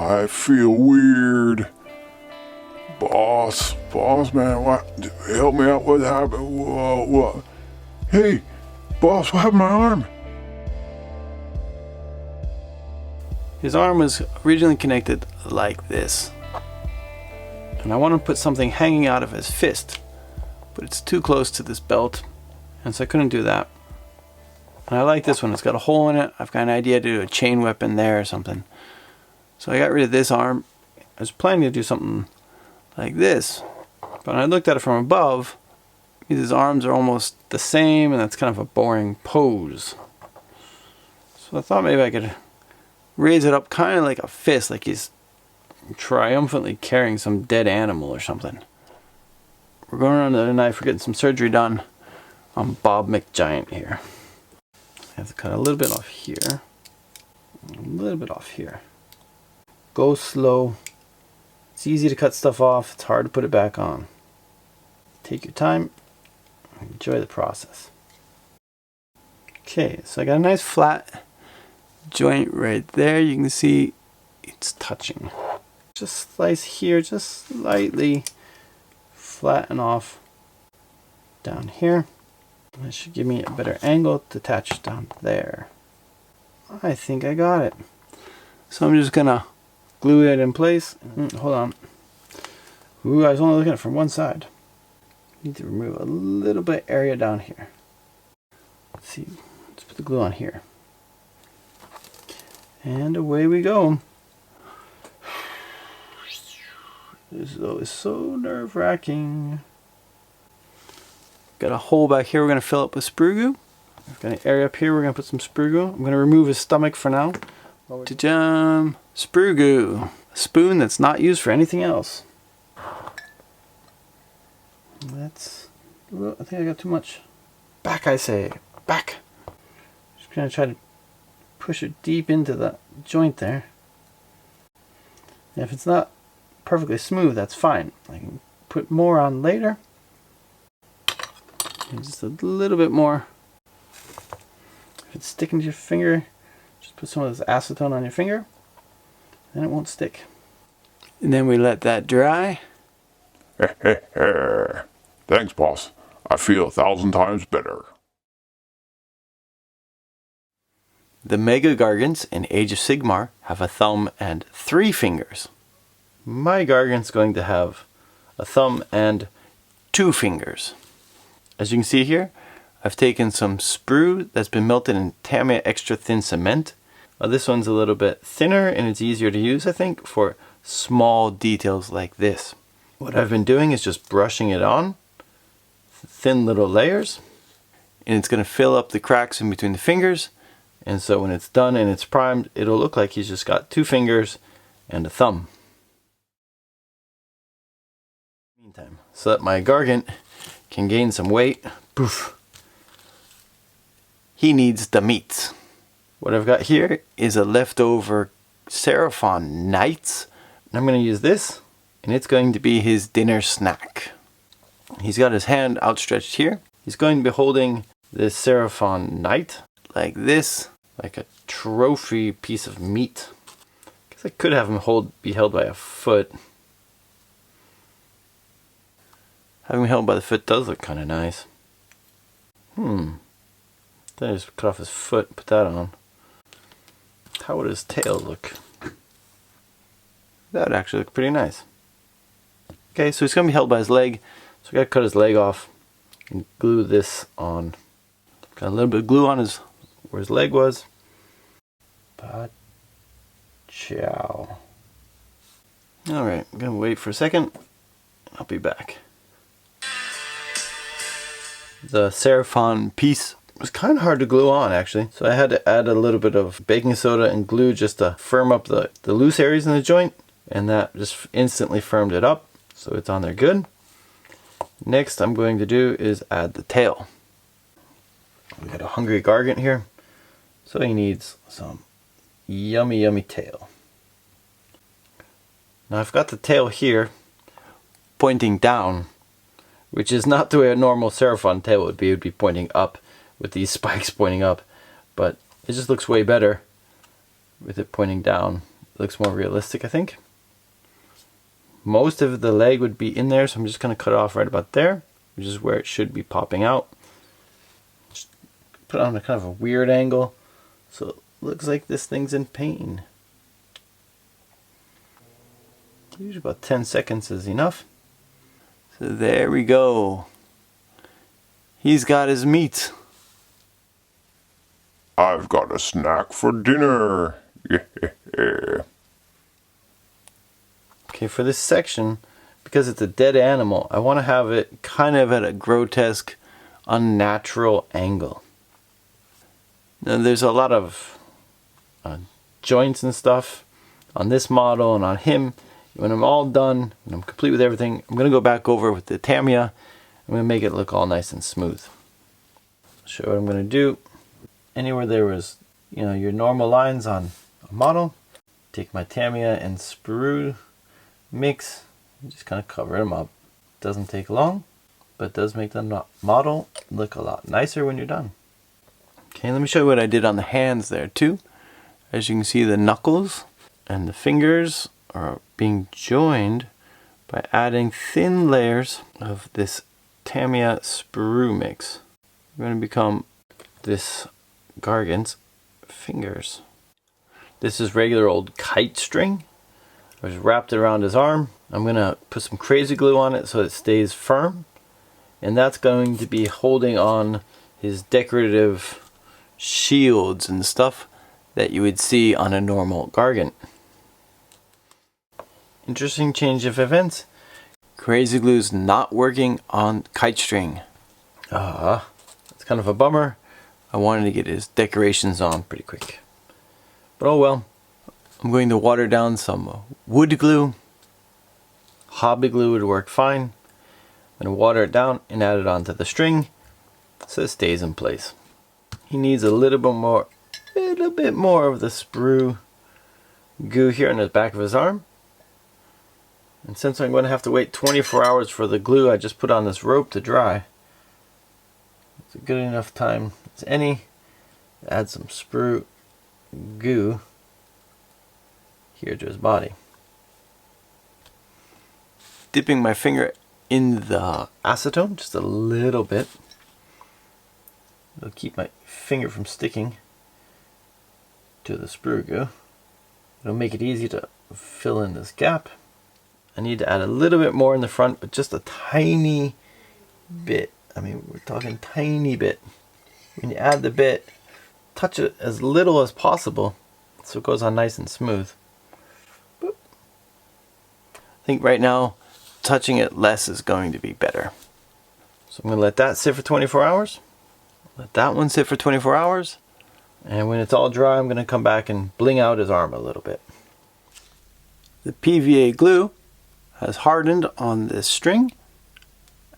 I feel weird. Boss, man, what? Help me out. What happened? Whoa, what? Hey, boss, what happened to my arm? His arm was originally connected like this. And I want to put something hanging out of his fist, but it's too close to this belt, and so I couldn't do that. And I like this one, it's got a hole in it. I've got an idea to do a chain weapon there or something. So I got rid of this arm. I was planning to do something like this, but when I looked at it from above, his arms are almost the same, and that's kind of a boring pose. So I thought maybe I could raise it up kind of like a fist, like he's triumphantly carrying some dead animal or something. We're going around the other knife, we're getting some surgery done on Bob McGiant here. I have to cut a little bit off here, a little bit off here. Go slow. It's easy to cut stuff off, it's hard to put it back on. Take your time, enjoy the process. Okay, so I got a nice flat joint right there. You can see it's touching. Just slice here, just slightly flatten off down here. That should give me a better angle to attach down there. I think I got it. So I'm just gonna glue it in place. Hold on. Ooh, I was only looking at it from one side. Need to remove a little bit area down here. Let's see. Let's put the glue on here. And away we go. This is always so nerve-wracking. Got a hole back here we're going to fill up with sprue glue. We've got an area up here we're going to put some sprue glue. I'm going to remove his stomach for now. Ta-jam! Sprue glue. A spoon that's not used for anything else. That's... I think I got too much. Back, I say. Back! Just going to try to push it deep into the joint there. And if it's not perfectly smooth, that's fine. I can put more on later. And just a little bit more. If it's sticking to your finger, just put some of this acetone on your finger, then it won't stick. And then we let that dry. Thanks, boss. I feel 1,000 times better. The Mega-Gargants in Age of Sigmar have a thumb and 3 fingers. My Gargant's going to have a thumb and 2 fingers. As you can see here, I've taken some sprue that's been melted in Tamiya extra thin cement. This one's a little bit thinner and it's easier to use, I think, for small details like this. What I've been doing is just brushing it on, thin little layers, and it's going to fill up the cracks in between the fingers. And so when it's done and it's primed, it'll look like he's just got 2 fingers and a thumb. Meantime, so that my Gargant can gain some weight, poof, he needs the meat. What I've got here is a leftover Seraphon Knights. I'm going to use this, and it's going to be his dinner snack. He's got his hand outstretched here. He's going to be holding this Seraphon Knight like this, like a trophy piece of meat. I guess I could have him be held by a foot. Having him held by the foot does look kind of nice. Then I just cut off his foot and put that on. How would his tail look? That would actually look pretty nice. Okay, so he's going to be held by his leg. So I got to cut his leg off and glue this on. Got a little bit of glue on where his leg was. But ciao. Alright, I'm going to wait for a second. I'll be back. The Seraphon piece was kind of hard to glue on actually, so I had to add a little bit of baking soda and glue just to firm up the loose areas in the joint, and that just instantly firmed it up, so it's on there good. Next I'm going to do is add the tail. We got a hungry Gargant here, so he needs some yummy tail. Now I've got the tail here pointing down, which is not the way a normal Seraphon tail would be. It would be pointing up with these spikes pointing up, but it just looks way better with it pointing down looks more realistic, I think. Most of the leg would be in there, so I'm just going to cut it off right about there, which is where it should be popping out. Just put it on a kind of a weird angle, so it looks like this thing's in pain. Usually about 10 seconds is enough. So there we go. He's got his meat. I've got a snack for dinner. Yeah. Okay, for this section, because it's a dead animal, I want to have it kind of at a grotesque, unnatural angle. Now, there's a lot of joints and stuff on this model and on him. When I'm all done, when I'm complete with everything, I'm going to go back over with the Tamiya. I'm going to make it look all nice and smooth. Show what I'm going to do. Anywhere there was, your normal lines on a model, take my Tamiya and sprue mix, and just kind of cover them up. Doesn't take long, but it does make the model look a lot nicer when you're done. Okay, let me show you what I did on the hands there too. As you can see, the knuckles and the fingers are being joined by adding thin layers of this Tamiya sprue mix. We're going to become this Gargant's fingers. This is regular old kite string. I just wrapped it around his arm. I'm going to put some crazy glue on it so it stays firm. And that's going to be holding on his decorative shields and stuff that you would see on a normal Gargant. Interesting change of events. Crazy glue's not working on kite string. It's kind of a bummer. I wanted to get his decorations on pretty quick. But oh well. I'm going to water down some wood glue. Hobby glue would work fine. I'm going to water it down and add it onto the string so it stays in place. He needs a little bit more of the sprue goo here on the back of his arm. And since I'm going to have to wait 24 hours for the glue I just put on this rope to dry, it's a good enough time as any to add some sprue goo here to his body. Dipping my finger in the acetone just a little bit. It'll keep my finger from sticking to the sprue goo. It'll make it easy to fill in this gap. I need to add a little bit more in the front, but just a tiny bit. I mean, we're talking tiny bit. When you add the bit, touch it as little as possible so it goes on nice and smooth. Boop. I think right now, touching it less is going to be better. So I'm going to let that sit for 24 hours. Let that one sit for 24 hours. And when it's all dry, I'm going to come back and bling out his arm a little bit. The PVA glue has hardened on this string,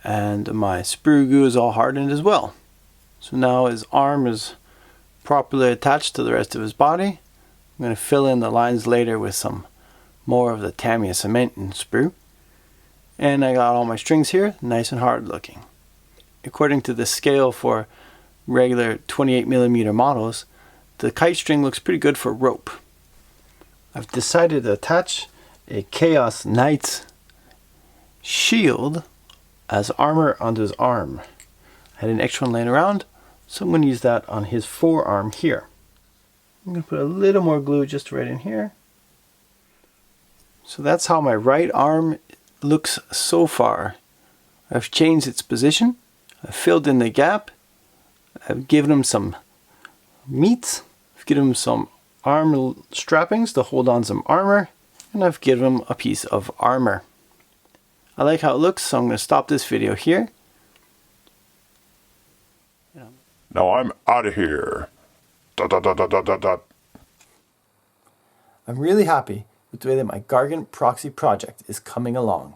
and my sprue goo is all hardened as well. So now his arm is properly attached to the rest of his body. I'm going to fill in the lines later with some more of the Tamiya cement and sprue. And I got all my strings here, nice and hard looking. According to the scale for regular 28mm models, the kite string looks pretty good for rope. I've decided to attach a Chaos Knight's shield as armor onto his arm. I had an extra one laying around, so I'm going to use that on his forearm here. I'm going to put a little more glue just right in here. So that's how my right arm looks so far. I've changed its position, I've filled in the gap, I've given him some meat, I've given him some arm strappings to hold on some armor, and I've given him a piece of armor. I like how it looks, so I'm going to stop this video here. Now I'm out of here. Dot. I'm really happy with the way that my Gargant proxy project is coming along.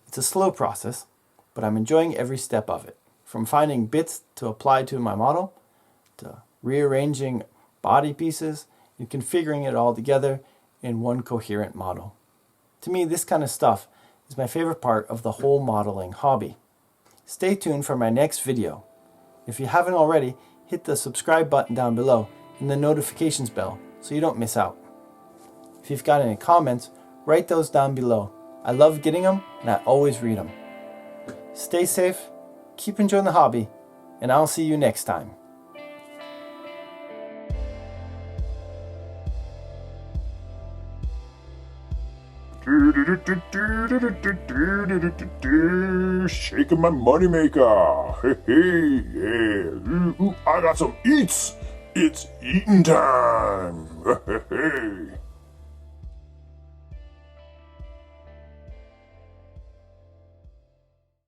It's a slow process, but I'm enjoying every step of it. From finding bits to apply to my model, to rearranging body pieces, and configuring it all together in one coherent model. To me, this kind of stuff is my favorite part of the whole modeling hobby. Stay tuned for my next video. If you haven't already, hit the subscribe button down below and the notifications bell so you don't miss out. If If you've got any comments, write those down below. I love getting them, and I always read them. Stay safe, keep enjoying the hobby, and I'll see you next time. Shaking my moneymaker. Hey, hey, yeah. Ooh, I got some eats. It's eating time. Hey, hey.